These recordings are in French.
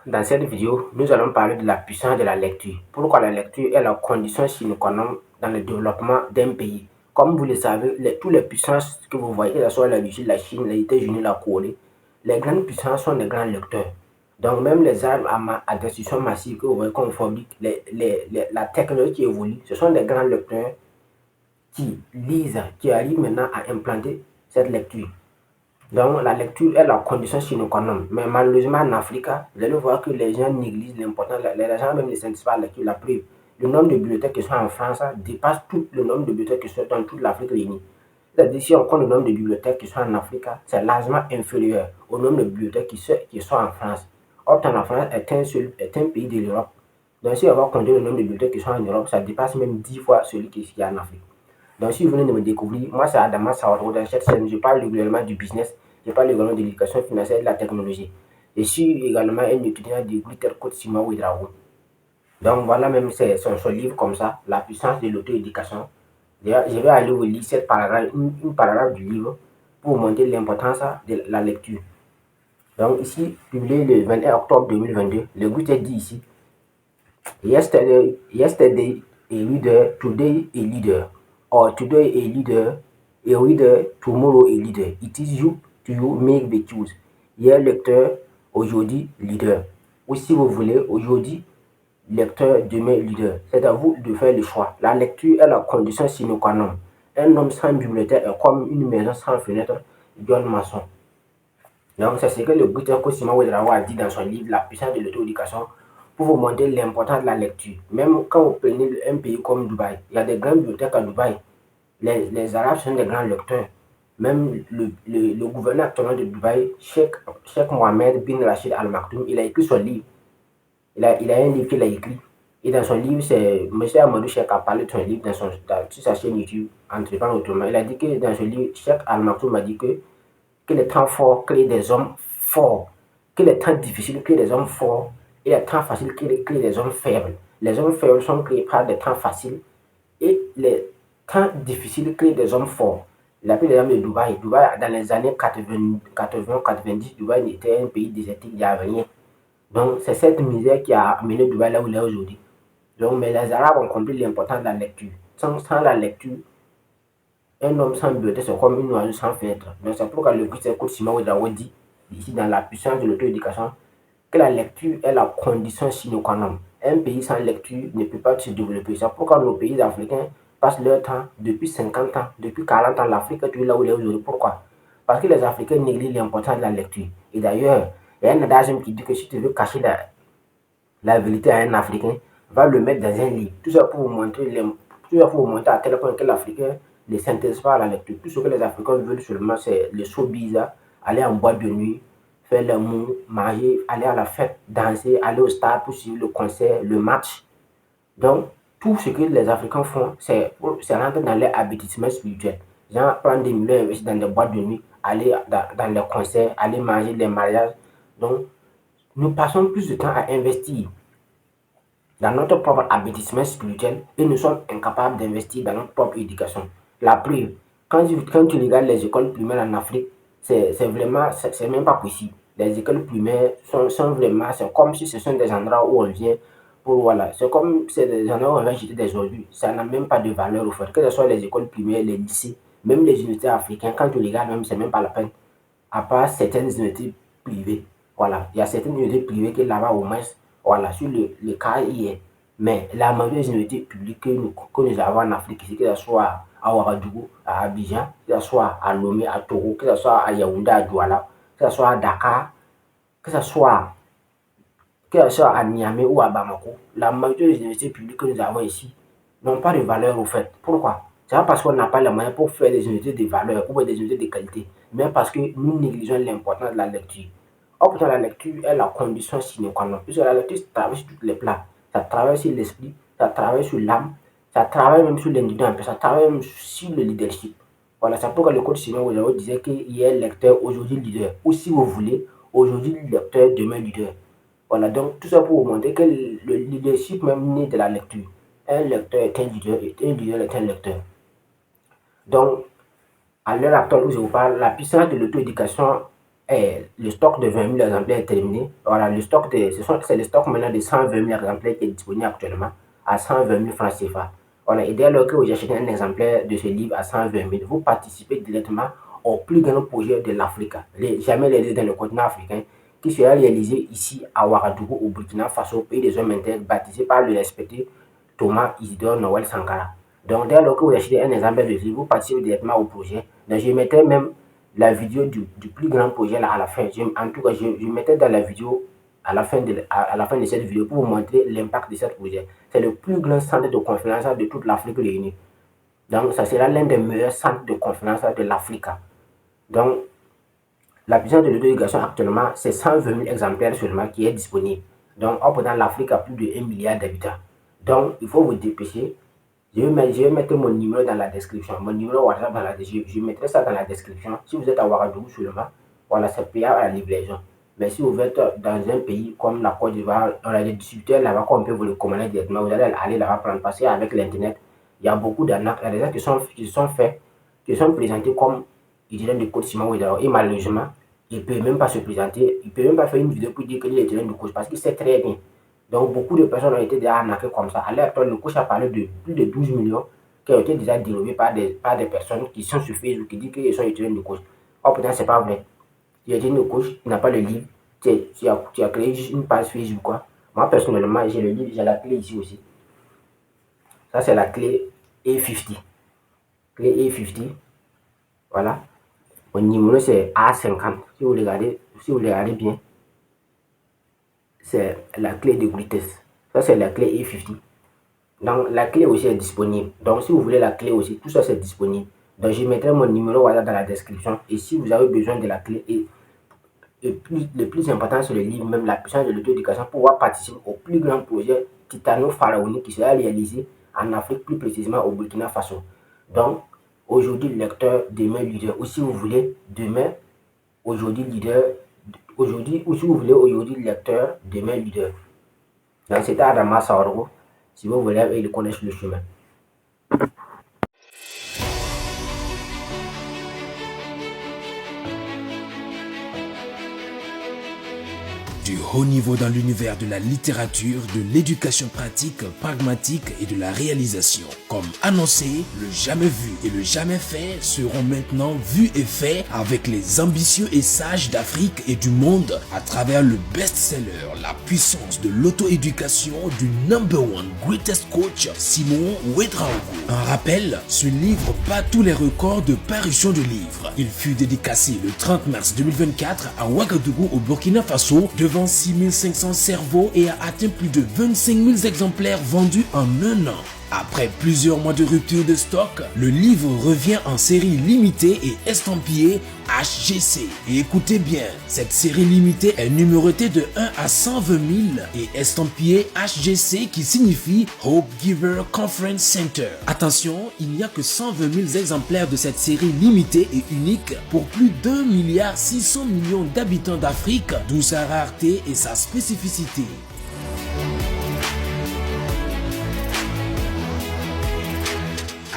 Dans cette vidéo, nous allons parler de la puissance de la lecture. Pourquoi la lecture est la condition sine qua non dans le développement d'un pays. Comme vous le savez, toutes les puissances que vous voyez, que ce soit la Russie, la Chine, les États-Unis, la Corée, les grandes puissances sont des grands lecteurs. Donc même les armes à destruction massive que vous voyez qu'on fabrique, la technologie qui évolue, ce sont des grands lecteurs qui lisent, qui arrivent maintenant à implanter cette lecture. Donc, la lecture est la condition sine qua non. Mais malheureusement, en Afrique, vous allez voir que les gens négligent l'importance. Les gens même ne s'intéressent pas à la lecture. La preuve, le nombre de bibliothèques qui sont en France dépasse tout le nombre de bibliothèques qui sont dans toute l'Afrique réunie. C'est-à-dire, si on compte le nombre de bibliothèques qui sont en Afrique, c'est largement inférieur au nombre de bibliothèques qui sont en France. Or, en France est un pays de l'Europe. Donc, si on va compter le nombre de bibliothèques qui sont en Europe, ça dépasse même 10 fois celui qui est en Afrique. Donc, si vous venez de me découvrir, moi, c'est Adama Saoro. Dans cette chaîne, je parle régulièrement du business, je parle également de l'éducation financière et de la technologie. Je suis également un étudiant du Glitter Code Sima Ouedraogo. Donc, voilà même son livre comme ça, La puissance de l'auto-éducation. Je vais aller vous lire cette paragraphe, une paragraphe du livre pour vous montrer l'importance de la lecture. Donc, ici, publié le 21 octobre 2022, le Glitter dit ici, Yesterday a reader, today a leader. Or today a reader, tomorrow a leader. It is you to you make the choose. Hier lecteur, aujourd'hui leader. Ou si vous voulez, aujourd'hui lecteur, demain leader. C'est à vous de faire le choix. La lecture est la condition sine qua non. Un homme sans bibliothèque est comme une maison sans fenêtre, John Mason. Donc, c'est ce que le Glitter Cosima Ouedraogo a dit dans son livre La puissance de l'auto-éducation pour vous montrer l'importance de la lecture. Même quand vous prenez un pays comme Dubaï, il y a des grandes bibliothèques à Dubaï. Les Arabes sont des grands lecteurs. Même le gouverneur actuellement de Dubaï, Sheikh Mohammed bin Rachid Al Maktoum, il a écrit son livre. Il a un livre qu'il a écrit. Et dans son livre, c'est M. Amadou Sheikh a parlé de son livre sur sa chaîne YouTube, Entreprendre autrement. Il a dit que dans ce livre, Sheikh Al Maktoum a dit que les temps forts créent des hommes forts, que les temps difficiles créent des hommes forts et les temps faciles créent des hommes faibles. Les hommes faibles sont créés par des temps faciles et les temps difficiles créent des hommes forts. Il a pris l'exemple de Dubaï. Dubaï, dans les années 80-90, Dubaï était un pays désertique, il n'y avait rien. Donc, c'est cette misère qui a amené Dubaï là où il est aujourd'hui. Donc, mais les Arabes ont compris l'importance de la lecture. Sans la lecture, un homme sans bibliothèque, c'est comme une oiseau sans fenêtre. Donc, c'est pourquoi le Christ Écoute Simon Ouedraogo dit, ici dans la puissance de l'auto-éducation, que la lecture est la condition sine qua non. Un pays sans lecture ne peut pas se développer. C'est pourquoi nos pays africains passent leur temps, depuis 50 ans, depuis 40 ans, l'Afrique est toujours là où elle est aujourd'hui. Pourquoi? Parce que les Africains négligent l'importance de la lecture. Et d'ailleurs, il y a un adage qui dit que si tu veux cacher la vérité à un Africain, va le mettre dans un livre. Tout ça pour vous montrer, à quel point que l'Africain ne s'intéresse pas à la lecture. Tout ce que les Africains veulent seulement, c'est le showbiz, aller en boîte de nuit, faire l'amour, manger, aller à la fête, danser, aller au stade pour suivre le concert, le match. Donc, tout ce que les Africains font, c'est rentrer dans leur abétissement spirituel. Genre, prendre des millions, investir dans des boîtes de nuit, aller dans les concerts, aller manger, les mariages. Donc, nous passons plus de temps à investir dans notre propre abétissement spirituel et nous sommes incapables d'investir dans notre propre éducation. La preuve, quand tu regardes les écoles primaires en Afrique, c'est même pas possible. Les écoles primaires sont vraiment, c'est comme si ce sont des endroits où on vient pour, voilà, c'est comme c'est des endroits où on vient jeter des ordures. Ça n'a même pas de valeur au fait, que ce soit les écoles primaires, les lycées, même les universités africaines, quand tu regardes même, c'est même pas la peine. À part certaines universités privées. Voilà, il y a certaines universités privées qui là-bas au moins, voilà, sur le cas y est. Mais la majorité des universités publiques que nous avons en Afrique, que ce soit à Ouagadougou, à Abidjan, que ce soit à Lomé, à Togo, que ce soit à Yaoundé, à Douala, que ce soit à Dakar, que ce soit, à Niamey ou à Bamako, la majorité des universités publiques que nous avons ici n'ont pas de valeur au fait. Pourquoi? C'est pas parce qu'on n'a pas les moyens pour faire des universités de valeur ou des universités de qualité, mais parce que nous négligeons l'importance de la lecture. Or, pourtant, la lecture est la condition sine qua non, puisque la lecture travaille sur tous les plans. Ça travaille sur l'esprit, ça travaille sur l'âme, ça travaille même sur l'individu, ça travaille même sur le leadership. Voilà, c'est pourquoi le coach Simon Ouedraogo disait qu'il est lecteur, aujourd'hui leader. Ou si vous voulez, aujourd'hui lecteur, demain leader. Voilà, donc tout ça pour vous montrer que le leadership même naît de la lecture. Un lecteur est un leader et un leader est un lecteur. Donc, à l'heure actuelle où je vous parle, la puissance de l'auto-éducation le stock de 20 000 exemplaires est terminé. Voilà, c'est le stock maintenant de 120 000 exemplaires qui est disponible actuellement à 120 000 francs CFA. Voilà, et dès lors que vous achetez un exemplaire de ce livre à 120 000, vous participez directement au plus grand projet de l'Afrique, jamais réalisé dans le continent africain, qui sera réalisé ici à Ouagadougou, au Burkina Faso, pays des hommes intègres, baptisé par le respecté Thomas Isidore Noël Sankara. Donc, dès lors que vous achetez un exemplaire de livre, vous participez directement au projet. Donc, je mettrai même la vidéo du plus grand projet là à la fin. En tout cas, je mettrai dans la vidéo à la fin de cette vidéo pour vous montrer l'impact de ce projet. C'est le plus grand centre de conférence de toute l'Afrique réunie. Donc, ça sera l'un des meilleurs centres de conférence de l'Afrique. Donc, la puissance de l'auto-éducation actuellement, c'est 120 000 exemplaires seulement qui est disponible. Donc, or, dans l'Afrique a plus de 1 milliard d'habitants. Donc, il faut vous dépêcher. Je vais mettre mon numéro dans la description. Mon numéro WhatsApp dans la description. Je mettrai ça dans la description. Si vous êtes à Ouagadougou seulement, voilà, c'est payable à la livraison. Mais si vous êtes dans un pays comme la Côte d'Ivoire, on a des distributeurs là-bas qu'on peut vous le commander directement. Vous allez aller là-bas prendre. Parce qu'avec l'Internet, il y a beaucoup d'arnaques. Il y a des gens qui sont présentés comme étudiants de Côte Simon Ouidaro. Et malheureusement, il ne peut même pas se présenter. Il ne peut même pas faire une vidéo pour dire qu'il est étudiant de coach parce qu'il sait très bien. Donc, beaucoup de personnes ont été déjà arnaquées comme ça. À l'heure actuelle, le coach a parlé de plus de 12 millions qui ont été déjà dérobés par des personnes qui sont sur Facebook, qui disent qu'ils sont étudiants de coach. Or, pourtant, ce n'est pas vrai. Tu es étudiant de coach, tu n'as pas le livre, tu as créé juste une page Facebook, quoi. Moi, personnellement, j'ai le livre, j'ai la clé ici aussi. Ça, c'est la clé A50. Clé A50. Voilà. Mon numéro, c'est A50. Si vous regardez bien, c'est la clé de Greatest. Ça, c'est la clé A50. Donc, la clé aussi est disponible. Donc, si vous voulez la clé aussi, tout ça, c'est disponible. Donc, je mettrai mon numéro WhatsApp dans la description. Et si vous avez besoin de la clé, le plus important, c'est le livre, même la puissance de l'auto-éducation, pour pouvoir participer au plus grand projet titano-pharaonique qui sera réalisé en Afrique, plus précisément au Burkina Faso. Donc, aujourd'hui, lecteur, demain, leader. Ou si vous voulez, demain, aujourd'hui, leader. Aujourd'hui, ou si vous voulez, aujourd'hui, lecteur, demain, leader. Donc, c'était Adama Saoro. Si vous voulez, il connaît le chemin. Du haut niveau dans l'univers de la littérature, de l'éducation pratique, pragmatique et de la réalisation. Comme annoncé, le jamais vu et le jamais fait seront maintenant vus et faits avec les ambitieux et sages d'Afrique et du monde à travers le best-seller, la puissance de l'auto-éducation du number one greatest coach Simon Ouedraogo. Un rappel, ce livre bat tous les records de parution de livres. Il fut dédicacé le 30 mars 2024 à Ouagadougou au Burkina Faso devant 6500 cerveaux et a atteint plus de 25 000 exemplaires vendus en un an. Après plusieurs mois de rupture de stock, le livre revient en série limitée et estampillée HGC. Et écoutez bien, cette série limitée est numérotée de 1 à 120 000 et estampillée HGC qui signifie Hope Giver Conference Center. Attention, il n'y a que 120 000 exemplaires de cette série limitée et unique pour plus d'1,6 milliard d'habitants d'Afrique, d'où sa rareté et sa spécificité.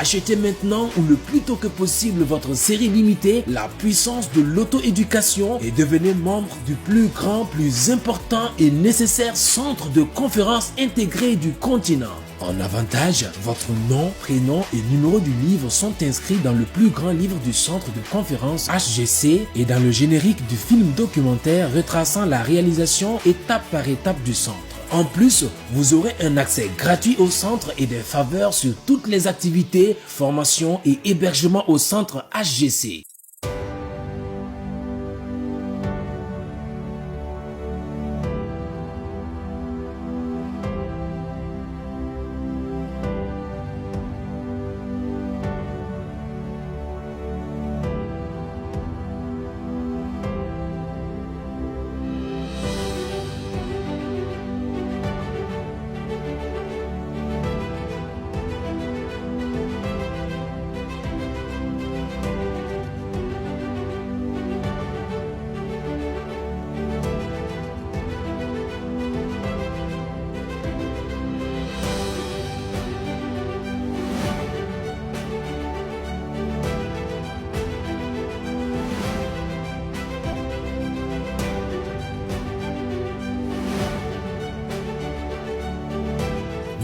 Achetez maintenant ou le plus tôt que possible votre série limitée, la puissance de l'auto-éducation et devenez membre du plus grand, plus important et nécessaire centre de conférences intégré du continent. En avantage, votre nom, prénom et numéro du livre sont inscrits dans le plus grand livre du centre de conférence HGC et dans le générique du film documentaire retraçant la réalisation étape par étape du centre. En plus, vous aurez un accès gratuit au centre et des faveurs sur toutes les activités, formations et hébergements au centre HGC.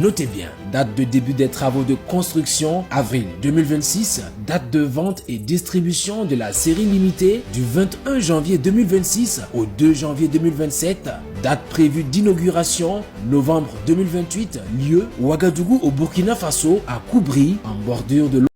Notez bien, date de début des travaux de construction, avril 2026, date de vente et distribution de la série limitée du 21 janvier 2026 au 2 janvier 2027, date prévue d'inauguration, novembre 2028, lieu Ouagadougou au Burkina Faso, à Koubri, en bordure de